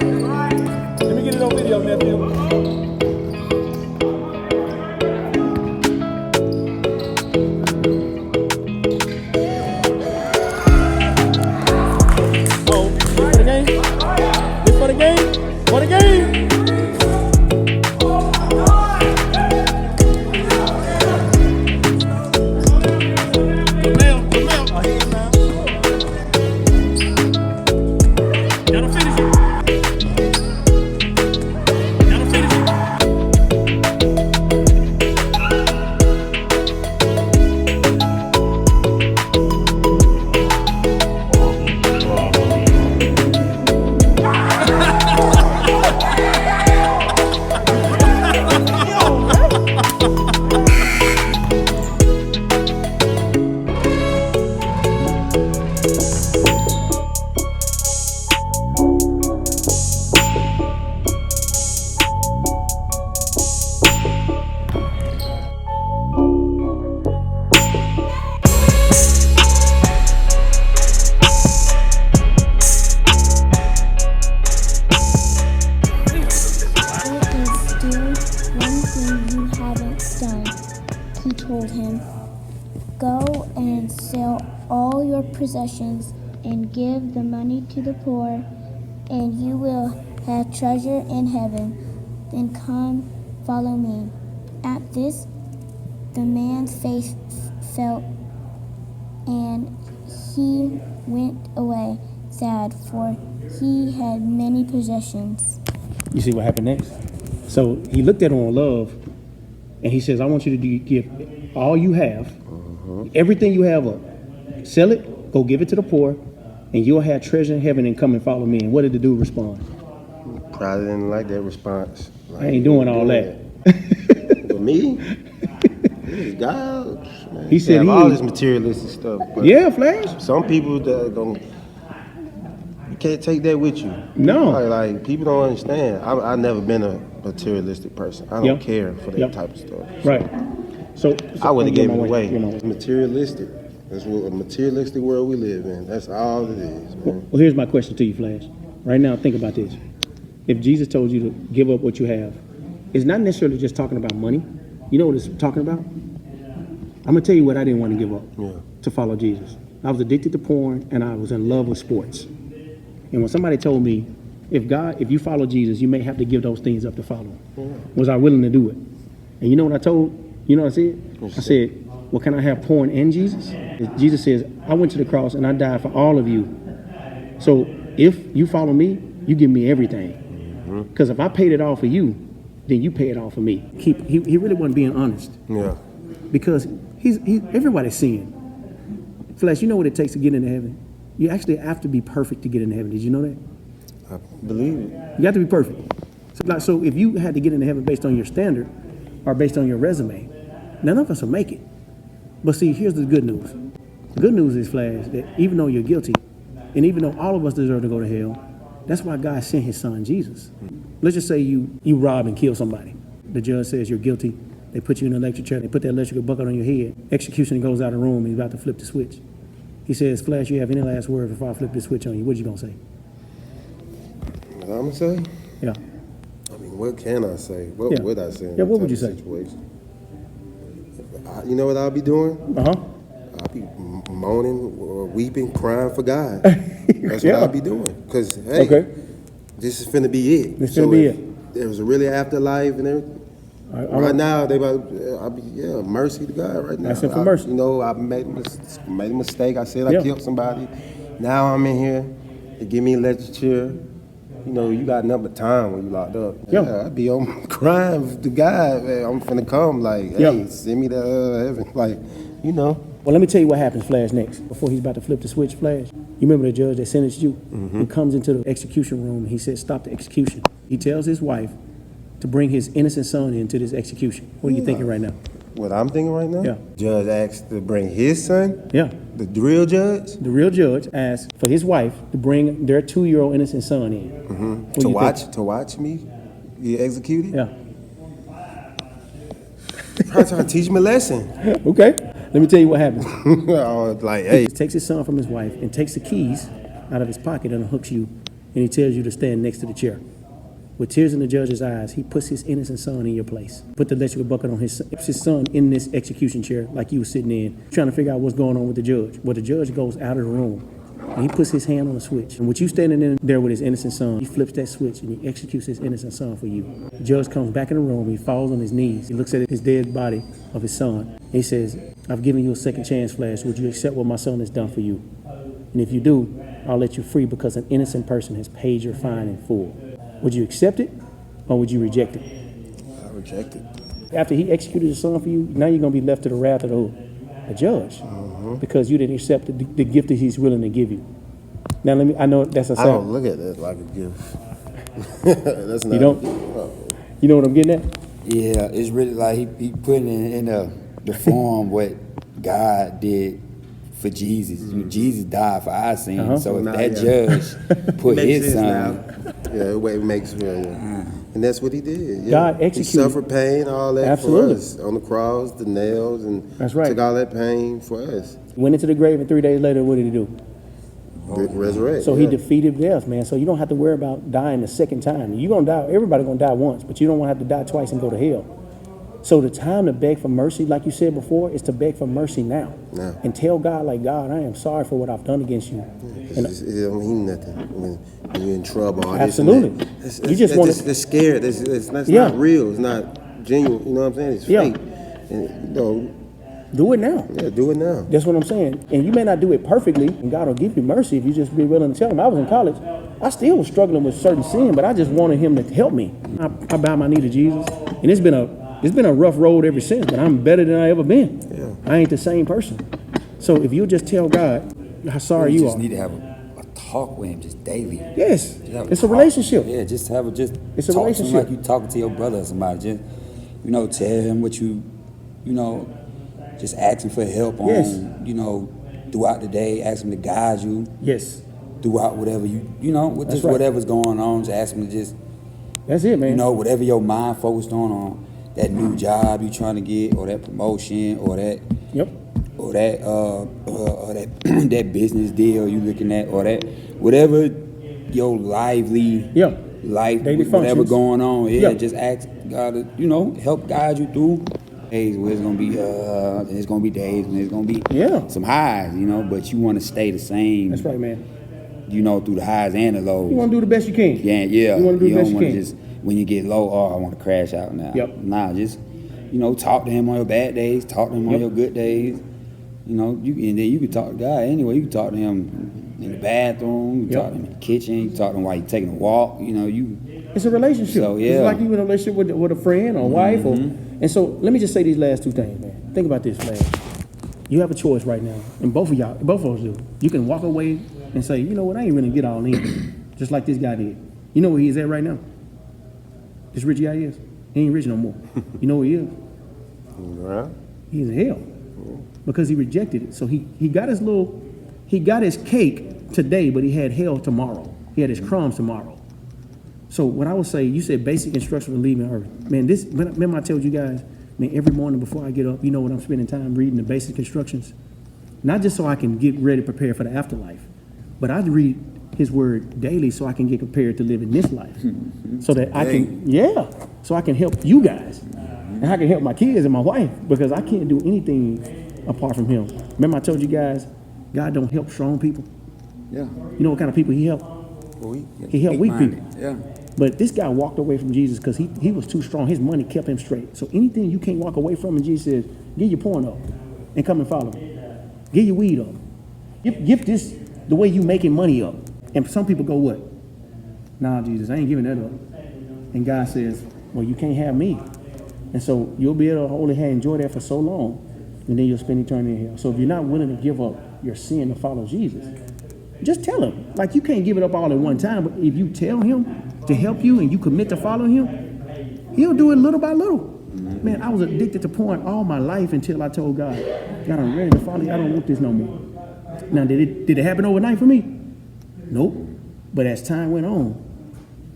Let me get it on video, nephew. Oh, for the game? This for the game? For the game? Gotta finish it. Gotta finish it. He told him, "Go and sell all your possessions and give the money to the poor, and you will have treasure in heaven. Then come, follow me." At this, the man's face fell, and he went away sad, for he had many possessions. You see what happened next? So he looked at him on love, and he says, I want you to give all you have, everything you have up. Sell it, go give it to the poor, and you'll have treasure in heaven, and come and follow me. And what did the dude respond? Probably didn't like that response. Like, I ain't doing all that. For me, this is God. Man. He said have he all this materialistic stuff. But Yeah, Flash. some people that don't, you can't take that with you. No. Like people don't understand. I've never been a materialistic person. I don't Yep. care for that Yep. type of stuff. Right. So I would have get gave my it way, away. you know. It's materialistic. That's what a materialistic world we live in. That's all it is, man. Well, here's my question to you, Flash. Right now, think about this. If Jesus told you to give up what you have, it's not necessarily just talking about money. You know what it's talking about? I'm going to tell you what I didn't want to give up to follow Jesus. I was addicted to porn, and I was in love with sports. And when somebody told me, if you follow Jesus, you may have to give those things up to follow him. Was I willing to do it? And you know what I told? You know what I said? I said, well, can I have porn and Jesus? Jesus says, I went to the cross and I died for all of you. So if you follow me, you give me everything. Because if I paid it all for you, then you pay it all for me. He really wasn't being honest. Yeah. Because everybody's seeing. Flesh, you know what it takes to get into heaven? You actually have to be perfect to get into heaven. Did you know that? I believe it. You have to be perfect. So if you had to get into heaven based on your standard or based on your resume, none of us will make it. But see, here's the good news. The good news is, Flash, that even though you're guilty, and even though all of us deserve to go to hell, that's why God sent his son, Jesus. Let's just say you rob and kill somebody. The judge says you're guilty. They put you in an electric chair. They put that electrical bucket on your head. Executioner goes out of the room and he's about to flip the switch. He says, Flash, you have any last word before I flip this switch on you? What you going to say? What I'm gonna say? Yeah. I mean, what can I say? What would I say? In Yeah, that what would type you of say? situation? You know what I'll be doing? Uh-huh. I'll be moaning or weeping, crying for God. That's what I'll be doing. Because, hey, this is finna be it. This finna be it. There's a really afterlife and everything. Right now, I'll be, mercy to God right now. Asking for mercy. You know, I made a mistake. I said I killed somebody. Now I'm in here. They give me a lecture. You know, you got nothing but time when you locked up. Yeah, I'd be on crying to God, man. I'm finna come, like, hey, send me to heaven. Like, you know. Well, let me tell you what happens, Flash, next. Before he's about to flip the switch, Flash. You remember the judge that sentenced you? He comes into the execution room and he says, stop the execution. He tells his wife to bring his innocent son into this execution. What are you thinking right now? What I'm thinking right now? Yeah. Judge asked to bring his son? Yeah. The real judge? The real judge asked for his wife to bring their 2-year-old innocent son in. To watch me get executed? Yeah. I'm trying to teach him a lesson. Okay. Let me tell you what happens. Like, hey. He takes his son from his wife and takes the keys out of his pocket and hooks you and he tells you to stand next to the chair. With tears in the judge's eyes, he puts his innocent son in your place. Put the electrical bucket on his son in this execution chair like you was sitting in, trying to figure out what's going on with the judge. Well, the judge goes out of the room, and he puts his hand on the switch. And with you standing in there with his innocent son, he flips that switch, and he executes his innocent son for you. The judge comes back in the room, he falls on his knees. He looks at his dead body of his son. He says, I've given you a second chance, Flash. Would you accept what my son has done for you? And if you do, I'll let you free because an innocent person has paid your fine in full. Would you accept it? Or would you reject it? I reject it. After he executed his son for you, now you're going to be left to the wrath of the judge because you didn't accept the gift that he's willing to give you. Now, I know that's a I don't look at that like a gift. That's not. You don't? You know what I'm getting at? Yeah, it's really like he putting in the form what God did for Jesus. Jesus died for our sins. So if that judge put his son. Yeah, it makes yeah. And that's what he did. Yeah. God executed. He suffered pain, all that Absolutely. for us on the cross, the nails, and That's right. took all that pain for us. Went into the grave, and 3 days later, what did he do? Resurrect. So he defeated death, man. So you don't have to worry about dying the second time. You're gonna die. Everybody's gonna die once, but you don't want to have to die twice and go to hell. So the time to beg for mercy, like you said before, is to beg for mercy now. And tell God, like, God, I am sorry for what I've done against you. It don't mean nothing when you're in trouble. All Absolutely. This You just want to. They're scared. It's not real. It's not genuine. You know what I'm saying? It's fake. And, Do it now. Yeah, do it now. That's what I'm saying. And you may not do it perfectly, and God will give you mercy if you just be willing to tell him. I was in college. I still was struggling with certain sin, but I just wanted him to help me. I bow my knee to Jesus, and it's been a rough road ever since, but I'm better than I ever been. Yeah. I ain't the same person. So if you just tell God how sorry you just are. need to have a talk with him just daily. Yes, it's a talk. relationship. Yeah, it's a It's a talk relationship. to him like you talking to your brother or somebody. Just tell him what just ask him for help on, Yes. Throughout the day. Ask him to guide you. Yes. Throughout whatever whatever's going on. Just ask him to just. That's it, man. Whatever your mind focused on that new job you trying to get, or that promotion, or that. Yep. Or that that business deal you looking at, or that whatever your life, Daily whatever functions. going on. Yeah. Just ask God to help guide you through days where it's gonna be there's gonna be days when there's gonna be some highs, but you want to stay the same. That's right, man. Through the highs and the lows. You want to do the best you can. Yeah. You want to do the best don't you want can. to just when you get low, I want to crash out now. Yep. Nah, just talk to him on your bad days, talk to him on your good days. And then you can talk to God anyway. You can talk to him in the bathroom, you can talk to him in the kitchen, you can talk to him while you're taking a walk. It's a relationship. So, yeah. It's like you in a relationship with a friend or a wife. And so let me just say these last two things, man. Think about this, man. You have a choice right now, and both of us do. You can walk away and say, you know what, I ain't really get all in, just like this guy did. You know where he's at right now? This rich guy is. He ain't rich no more. You know where he is? Right. He's in hell because he rejected it. So he got his cake today, but he had hell tomorrow. He had his crumbs tomorrow. So what I would say, you said basic instruction for leaving earth. Man, remember I told you guys, man, every morning before I get up, you know what I'm spending time reading the basic instructions? Not just so I can get ready, prepare for the afterlife, but I read his word daily so I can get prepared to live in this life. So that so I can help you guys. And I can help my kids and my wife because I can't do anything apart from him. Remember I told you guys, God don't help strong people. Yeah. You know what kind of people he helped? He helped weak people. Yeah. But this guy walked away from Jesus because he was too strong. His money kept him straight. So anything you can't walk away from, and Jesus says, give your porn up and come and follow me. Give your weed up. Give this the way you making money up. And some people go, what? Nah, Jesus, I ain't giving that up. And God says, well, you can't have me. And so you'll be able to only enjoy that for so long, and then you'll spend eternity in hell. So if you're not willing to give up your sin to follow Jesus, just tell him. Like, you can't give it up all at one time, but if you tell him to help you and you commit to following him, he'll do it little by little. Man, I was addicted to porn all my life until I told God, God, I'm ready to follow you. I don't want this no more. Now, did it happen overnight for me? Nope. But as time went on,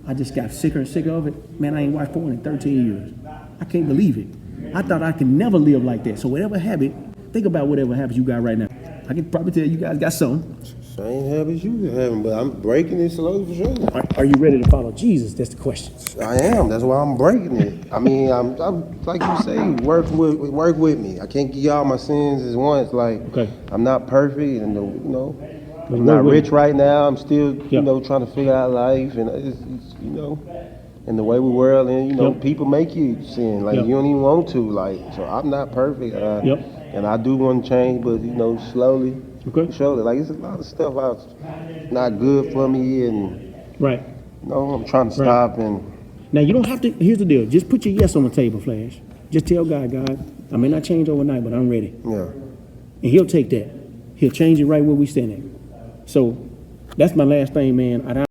I just got sicker and sicker of it. Man, I ain't watched porn in 13 years. I can't believe it. I thought I could never live like that. So whatever habit, think about whatever habit you got right now. I can probably tell you guys got some. Same habits you having, but I'm breaking it slowly for sure. Are you ready to follow Jesus? That's the question. I am. That's why I'm breaking it. I mean, I'm like you say, work with me. I can't give y'all my sins at once. Like, Okay. I'm not perfect, and But I'm not work with rich right now. I'm still, Yeah. trying to figure out life, and it's and the way we world, and Yep. people make you sin. Like Yep. you don't even want to. Like, so I'm not perfect. Yep. And I do want to change, but slowly. Okay. Surely, like it's a lot of stuff out not good for me, and Right. I'm trying to stop. And Now you don't have to. Here's the deal. Just put your yes on the table, Flash. Just tell God, I may not change overnight, but I'm ready. yeah, And He'll take that. He'll change it right where we stand at. So that's my last thing, man.